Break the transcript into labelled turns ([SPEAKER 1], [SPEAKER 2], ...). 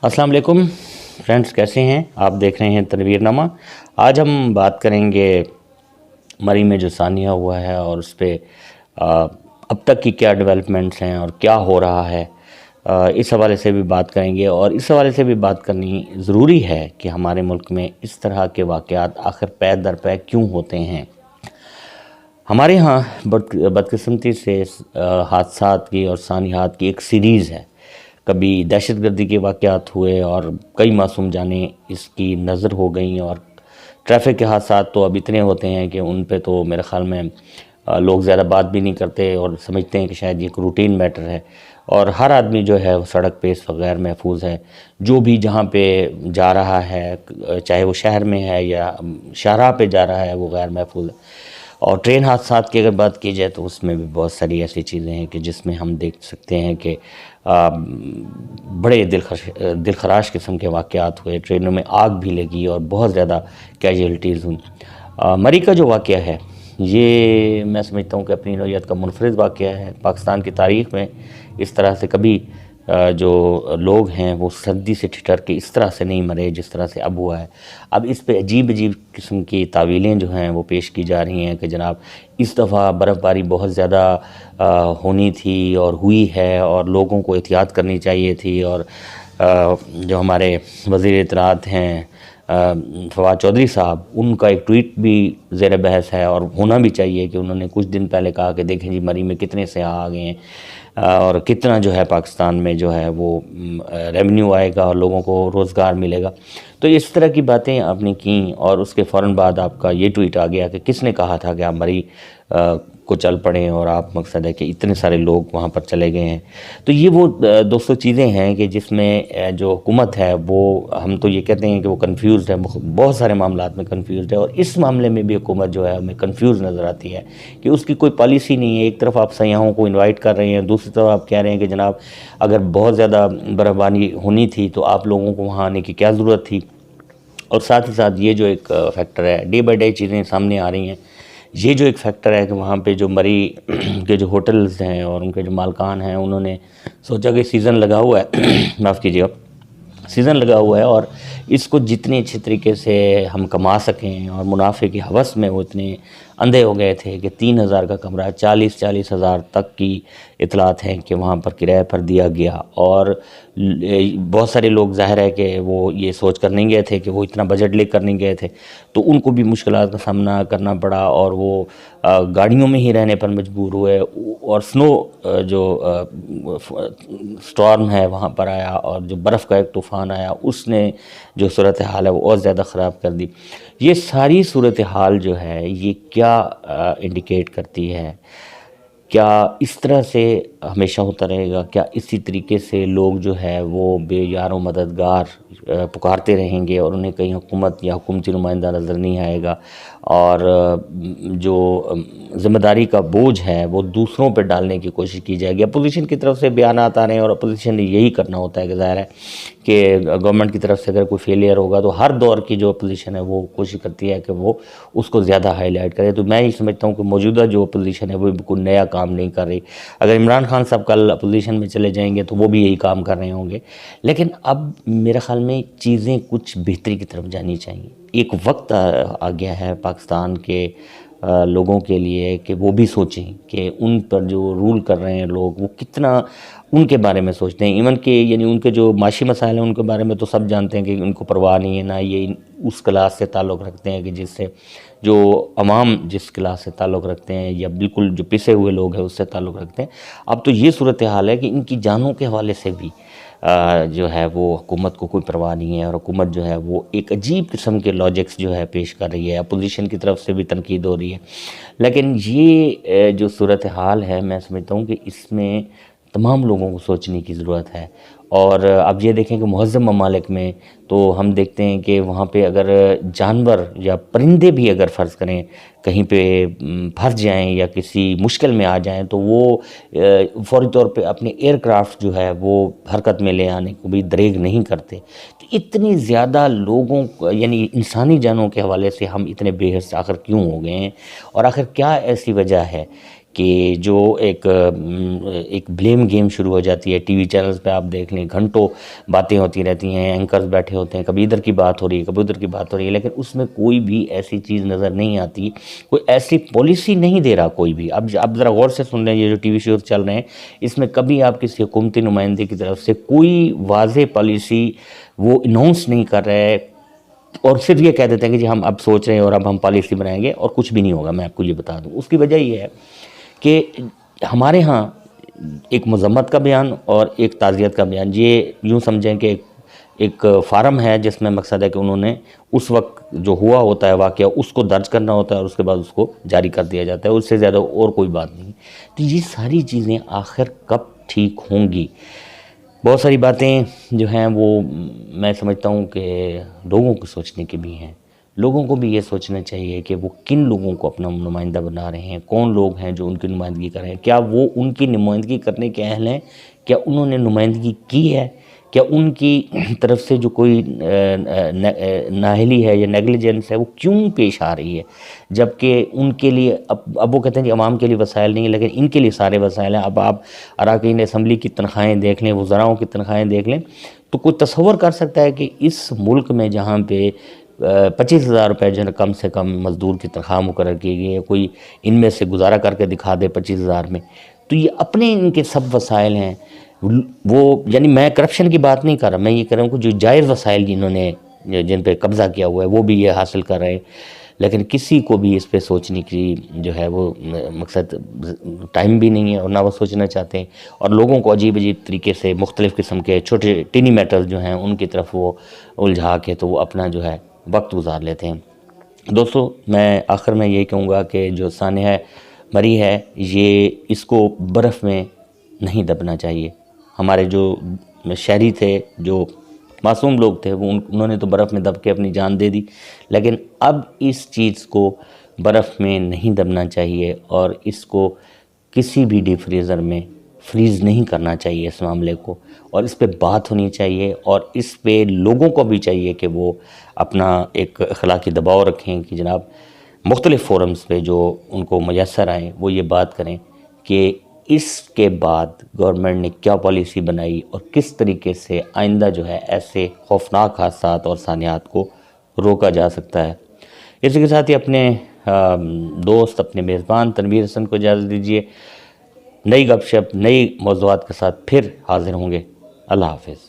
[SPEAKER 1] अस्सलाम वालेकुम फ्रेंड्स, कैसे हैं आप? देख रहे हैं तनवीरनामा। आज हम बात करेंगे मरी में जो सानिया हुआ है और उस पर अब तक की क्या डेवलपमेंट्स हैं और क्या हो रहा है। इस हवाले से भी बात करेंगे और इस हवाले से भी बात करनी ज़रूरी है कि हमारे मुल्क में इस तरह के वाक़यात आखिर पै दर पै क्यों होते हैं। हमारे यहाँ बदकिस्मती से हादसात की और सानियात की एक सीरीज़ है। कभी दहशतगर्दी के वाक़यात हुए और कई मासूम जानें इसकी नज़र हो गई, और ट्रैफिक के हादसात तो अब इतने होते हैं कि उन पे तो मेरे ख़्याल में लोग ज़्यादा बात भी नहीं करते और समझते हैं कि शायद ये एक रूटीन मैटर है। और हर आदमी जो है वो सड़क पे इस वक्त गैर महफूज है। जो भी जहाँ पे जा रहा है, चाहे वो शहर में है या शाहराह पे जा रहा है, वो गैर महफूज है। और ट्रेन हादसात की अगर बात की जाए तो उसमें भी बहुत सारी ऐसी चीज़ें हैं कि जिसमें हम देख सकते हैं कि बड़े दिलखराश किस्म के वाक़यात हुए। ट्रेनों में आग भी लगी और बहुत ज़्यादा कैजुअल्टीज़ हुई। मरी का जो वाक़या है ये मैं समझता हूँ कि अपनी नौइयत का मुनफरिद वाक़या है। पाकिस्तान की तारीख़ में इस तरह से कभी जो लोग हैं वो सर्दी से ठिठर के इस तरह से नहीं मरे जिस तरह से अब हुआ है। अब इस पे अजीब अजीब किस्म की तावीलें जो हैं वो पेश की जा रही हैं कि जनाब इस दफ़ा बर्फ़बारी बहुत ज़्यादा होनी थी और हुई है और लोगों को एहतियात करनी चाहिए थी। और जो हमारे वज़ीर इत्तलात हैं फवाद चौधरी साहब, उनका एक ट्वीट भी ज़ेर बहस है और होना भी चाहिए कि उन्होंने कुछ दिन पहले कहा कि देखें जी मरी में कितने सयाह आ गए हैं और कितना जो है पाकिस्तान में जो है वो रेवेन्यू आएगा और लोगों को रोज़गार मिलेगा। तो इस तरह की बातें आपने की और उसके फ़ौरन बाद आपका ये ट्वीट आ गया कि किसने कहा था कि आप मरी को चल पड़ें, और आप मकसद है कि इतने सारे लोग वहाँ पर चले गए हैं। तो ये वो दोस्तों चीज़ें हैं कि जिसमें जो हुकूमत है वो, हम तो ये कहते हैं कि वो कन्फ्यूज़ है, बहुत सारे मामलात में कन्फ्यूज़ है। और इस मामले में भी हुकूमत जो है हमें कन्फ्यूज़ नज़र आती है कि उसकी कोई पॉलिसी नहीं है। एक तरफ आप सयाहों को इन्वाइट कर रहे हैं, दूसरी तरफ आप कह रहे हैं कि जनाब अगर बहुत ज़्यादा बर्फ़बारी होनी थी तो आप लोगों को वहाँ आने की क्या ज़रूरत थी। और साथ ही साथ ये जो एक फैक्टर है, डे बाई डे चीज़ें सामने आ रही हैं, ये जो एक फैक्टर है कि वहाँ पे जो मरी के जो होटल्स हैं और उनके जो मालकान हैं उन्होंने सोचा कि सीज़न लगा हुआ है माफ़ कीजिएगा, सीज़न लगा हुआ है और इसको जितने अच्छे तरीके से हम कमा सकें, और मुनाफे की हवस में वो इतने अंधे हो गए थे कि 3,000 का कमरा 40-40 हज़ार तक की इतलात हैं कि वहाँ पर किराए पर दिया गया। और बहुत सारे लोग ज़ाहिर है कि वो ये सोच कर नहीं गए थे, कि वो इतना बजट लेकर नहीं गए थे, तो उनको भी मुश्किलात का सामना करना पड़ा और वो गाड़ियों में ही रहने पर मजबूर हुए। और स्नो जो स्टॉर्म है वहाँ पर आया और जो बर्फ़ का एक तूफ़ान आया, उसने जो सूरत हाल है वो और ज़्यादा ख़राब कर दी। ये सारी सूरत हाल जो है ये क्या इंडिकेट करती है? क्या इस तरह से हमेशा होता रहेगा? क्या इसी तरीके से लोग जो है वो बेयारो मददगार पुकारते रहेंगे और उन्हें कहीं हुकूमत या हुकूमती नुमाइंदा नज़र नहीं आएगा, और जो ज़िम्मेदारी का बोझ है वो दूसरों पर डालने की कोशिश की जाएगी? अपोजिशन की तरफ से बयानात आ रहे हैं और अपोजिशन ने यही करना होता है कि ज़ाहिर है कि गवर्नमेंट की तरफ से अगर कोई फेलियर होगा तो हर दौर की जो अपोजिशन है वो कोशिश करती है कि वो उसको ज़्यादा हाईलाइट करे। तो मैं ये समझता हूँ कि मौजूदा जो अपोजिशन है वो बिल्कुल नया काम नहीं कर रही। अगर इमरान खान साहब कल अपोजिशन में चले जाएंगे तो वो भी यही काम कर रहे होंगे। लेकिन अब मेरे ख़्याल में चीज़ें कुछ बेहतरी की तरफ जानी चाहिए। एक वक्त आ गया है पाकिस्तान के लोगों के लिए कि वो भी सोचें कि उन पर जो रूल कर रहे हैं लोग वो कितना उनके बारे में सोचते हैं। इवन के यानी उनके जो माशी मसाइल हैं उनके बारे में तो सब जानते हैं कि उनको परवाह नहीं है, ना ये उस क्लास से ताल्लुक़ रखते हैं कि जिससे जो अवाम जिस क्लास से ताल्लुक़ रखते हैं या बिल्कुल जो पिसे हुए लोग हैं उससे ताल्लुक़ रखते हैं। अब तो ये सूरत हाल है कि इनकी जानों के हवाले से भी जो है वो हुकूमत को कोई परवाह नहीं है, और हुकूमत जो है वो एक अजीब किस्म के लॉजिक्स जो है पेश कर रही है। अपोजिशन की तरफ से भी तनकीद हो रही है। लेकिन ये जो सूरत हाल है मैं समझता हूँ कि इसमें तमाम लोगों को सोचने की ज़रूरत है। और अब ये देखें कि मुहज़्ज़म ममालिक में तो हम देखते हैं कि वहाँ पे अगर जानवर या परिंदे भी अगर फ़र्ज़ करें कहीं पे फंस जाएं या किसी मुश्किल में आ जाएं तो वो फ़ौरी तौर पे अपने एयरक्राफ्ट जो है वो हरकत में ले आने को भी दरेग नहीं करते। तो इतनी ज़्यादा लोगों यानी इंसानी जानों के हवाले से हम इतने बेहस आखिर क्यों हो गए हैं, और आखिर क्या ऐसी वजह है कि जो एक ब्लेम गेम शुरू हो जाती है। टीवी चैनल्स पे आप देख लें, घंटों बातें होती रहती हैं, एंकर्स बैठे होते हैं, कभी इधर की बात हो रही है, कभी उधर की बात हो रही है, लेकिन उसमें कोई भी ऐसी चीज़ नज़र नहीं आती, कोई ऐसी पॉलिसी नहीं दे रहा कोई भी। अब आप ज़रा गौर से सुन रहे हैं, ये जो टीवी शोज चल रहे हैं, इसमें कभी आप किसी हुकूमती नुमाइंदे की तरफ से कोई वाज़ेह पॉलिसी वो अनाउंस नहीं कर रहे हैं, और सिर्फ ये कह देते हैं कि जी हम अब सोच रहे हैं और अब हम पॉलिसी बनाएंगे, और कुछ भी नहीं होगा। मैं आपको ये बता दूं, उसकी वजह ये है कि हमारे यहाँ एक मजम्मत का बयान और एक ताज़ियत का बयान, ये यूँ समझें कि एक फार्म है जिसमें मकसद है कि उन्होंने उस वक्त जो हुआ होता है वाक़या उसको दर्ज करना होता है और उसके बाद उसको जारी कर दिया जाता है, उससे ज़्यादा और कोई बात नहीं। तो ये सारी चीज़ें आखिर कब ठीक होंगी? बहुत सारी बातें जो हैं वो मैं समझता हूँ कि लोगों को सोचने की भी हैं। लोगों को भी ये सोचना चाहिए कि वो किन लोगों को अपना नुमाइंदा बना रहे हैं, कौन लोग हैं जो उनकी नुमाइंदगी कर रहे हैं, क्या वो उनकी नुमाइंदगी करने के अहल हैं, क्या उन्होंने नुमाइंदगी की है, क्या उनकी तरफ से जो कोई नाअहली है या नेगलिजेंस है वो क्यों पेश आ रही है, जबकि उनके लिए अब वो कहते हैं कि अवाम के लिए वसाइल नहीं है, लेकिन इनके लिए सारे वसाइल हैं। अब आप अरकान असम्बली की तनख्वाहें देख लें, वज़राओं की तनख्वाहें देख लें, तो कोई तसव्वुर कर सकता है कि इस मुल्क में जहाँ पे 25,000 रुपये जो है कम से कम मज़दूर की तनख्वाह मुकर्रर की गई है, कोई इनमें से गुजारा करके दिखा दे 25,000 में, तो ये अपने इनके सब वसाइल हैं। वो यानी मैं करप्शन की बात नहीं कर रहा, मैं ये कह रहा हूँ कि जो जायज़ वसाइल जिन्होंने जिन पे कब्ज़ा किया हुआ है वो भी ये हासिल कर रहे हैं, लेकिन किसी को भी इस पे सोचने की जो है वो मकसद टाइम भी नहीं है और ना वो सोचना चाहते हैं, और लोगों को अजीब अजीब तरीके से मुख्तलिफ़ किस्म के छोटे टीनी मैटर्स जो हैं उनकी तरफ वो उलझा के तो वो अपना जो है वक्त गुजार लेते हैं। दोस्तों, मैं आखिर में यही कहूँगा कि जो सानिया मरी है ये इसको बर्फ़ में नहीं दबना चाहिए। हमारे जो शहरी थे, जो मासूम लोग थे, वो उन्होंने तो बर्फ़ में दब के अपनी जान दे दी, लेकिन अब इस चीज़ को बर्फ़ में नहीं दबना चाहिए और इसको किसी भी डीप फ्रीज़र में फ्रीज़ नहीं करना चाहिए इस मामले को, और इस पे बात होनी चाहिए, और इस पे लोगों को भी चाहिए कि वो अपना एक अखलाकी दबाव रखें कि जनाब मुख्तलिफ़ फ़ोरम्स पे जो उनको मयसर आए वो ये बात करें कि इसके बाद गवर्नमेंट ने क्या पॉलिसी बनाई और किस तरीके से आइंदा जो है ऐसे खौफनाक हादसात और सानियात को रोका जा सकता है। इसी के साथ ही अपने दोस्त, अपने मेज़बान तनवीर हसन को इजाज़त दीजिए। नई गपशप, नई मौज़ूआत के साथ फिर हाज़िर होंगे। अल्लाह हाफ़िज़।